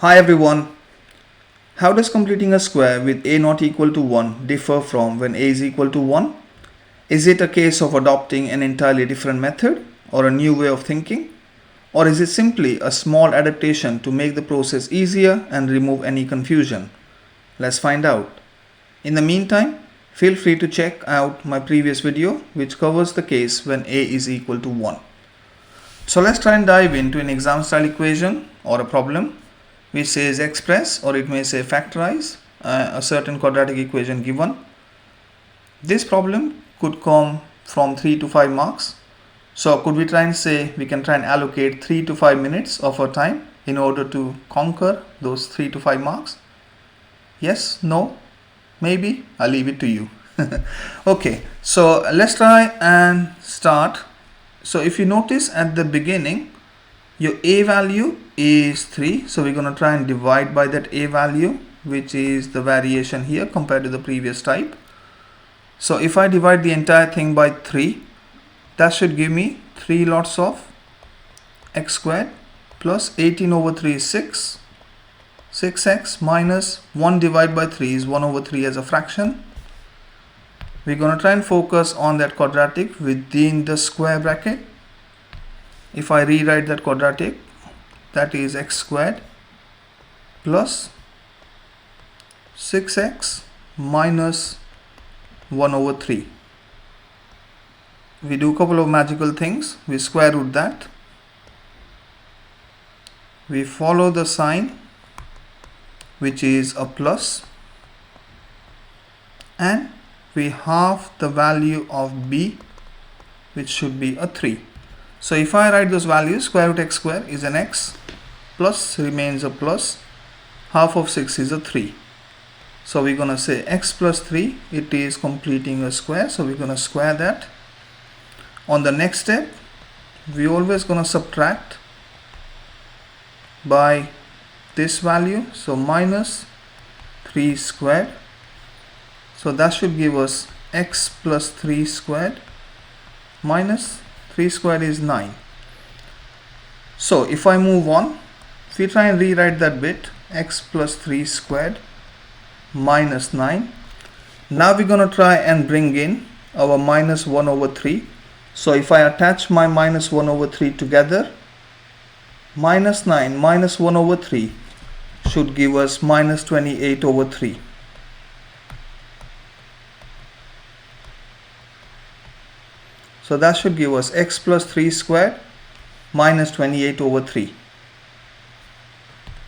Hi everyone. How does completing a square with a not equal to 1 differ from when a is equal to 1? Is it a case of adopting an entirely different method or a new way of thinking? Or is it simply a small adaptation to make the process easier and remove any confusion? Let's find out. In the meantime, feel free to check out my previous video which covers the case when a is equal to 1. So let's try and dive into an exam style equation or a problem which says express, or it may say factorize a certain quadratic equation given. This problem could come from 3 to 5 marks. So could we try and say we can try and allocate 3 to 5 minutes of our time in order to conquer those 3 to 5 marks? Yes? No? Maybe? I'll leave it to you. Okay, so let's try and start. So if you notice at the beginning, your a value is 3, so we're going to try and divide by that a value, which is the variation here compared to the previous type. So if I divide the entire thing by 3, that should give me 3 lots of x squared plus 18 over 3 is 6, 6x minus 1 divided by 3 is 1 over 3 as a fraction. We're going to try and focus on that quadratic within the square bracket. If I rewrite that quadratic, that is x squared plus 6x minus 1 over 3. We do a couple of magical things. We square root that. We follow the sign, which is a plus, and we halve the value of b, which should be a 3. So if I write those values, square root x square is an x, plus remains a plus, half of 6 is a 3. So we're going to say x plus 3, it is completing a square, so we're going to square that. On the next step, we're always going to subtract by this value, so minus 3 squared. So that should give us x plus 3 squared minus 3 squared is 9. So if I move on, if we try and rewrite that bit, x plus 3 squared minus 9. Now we're going to try and bring in our minus 1 over 3. So if I attach my minus 1 over 3 together, minus 9 minus 1 over 3 should give us minus 28 over 3. So that should give us x plus 3 squared minus 28 over 3.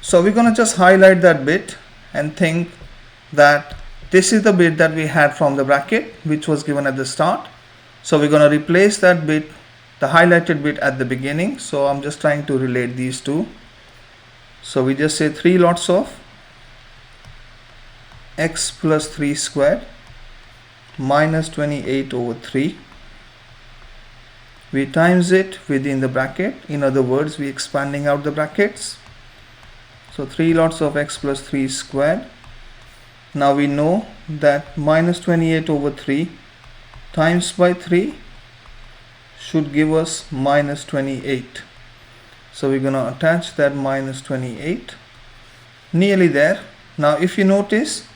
So we're going to just highlight that bit and think that this is the bit that we had from the bracket, which was given at the start. So we're going to replace that bit, the highlighted bit at the beginning. So I'm just trying to relate these two. So we just say 3 lots of x plus 3 squared minus 28 over 3. We times it within the bracket. In other words, we expanding out the brackets. So 3 lots of x plus 3 squared. Now we know that minus 28 over 3 times by 3 should give us minus 28. So we're going to attach that minus 28. Nearly there. Now if you notice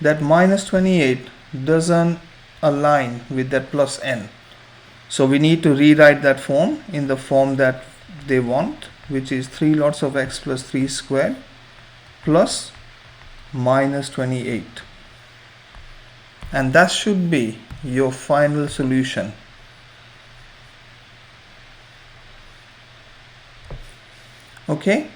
that minus 28 doesn't align with that plus n. So we need to rewrite that form in the form that they want, which is 3 lots of x plus 3 squared plus minus 28. And that should be your final solution. Okay,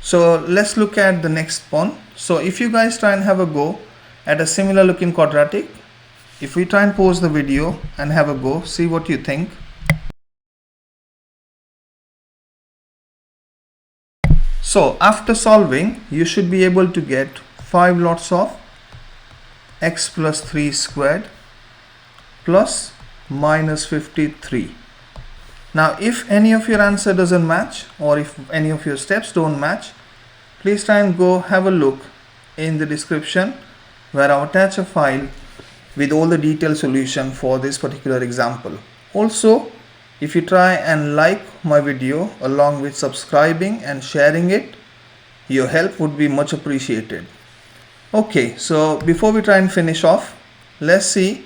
so let's look at the next one. So if you guys try and have a go at a similar looking quadratic, if we try and pause the video and have a go, see what you think. So after solving, you should be able to get 5 lots of x plus 3 squared plus minus 53. Now if any of your answer doesn't match, or if any of your steps don't match, please try and go have a look in the description where I'll attach a file with all the detailed solution for this particular example. Also, if you try and like my video along with subscribing and sharing it, Your help would be much appreciated. Okay, so before we try and finish off, let's see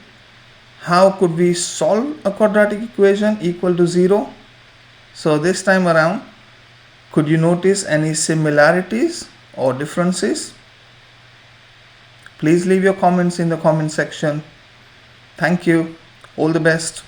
how could we solve a quadratic equation equal to 0. So this time around, could you notice any similarities or differences? Please leave your comments in the comment section. Thank you. All the best.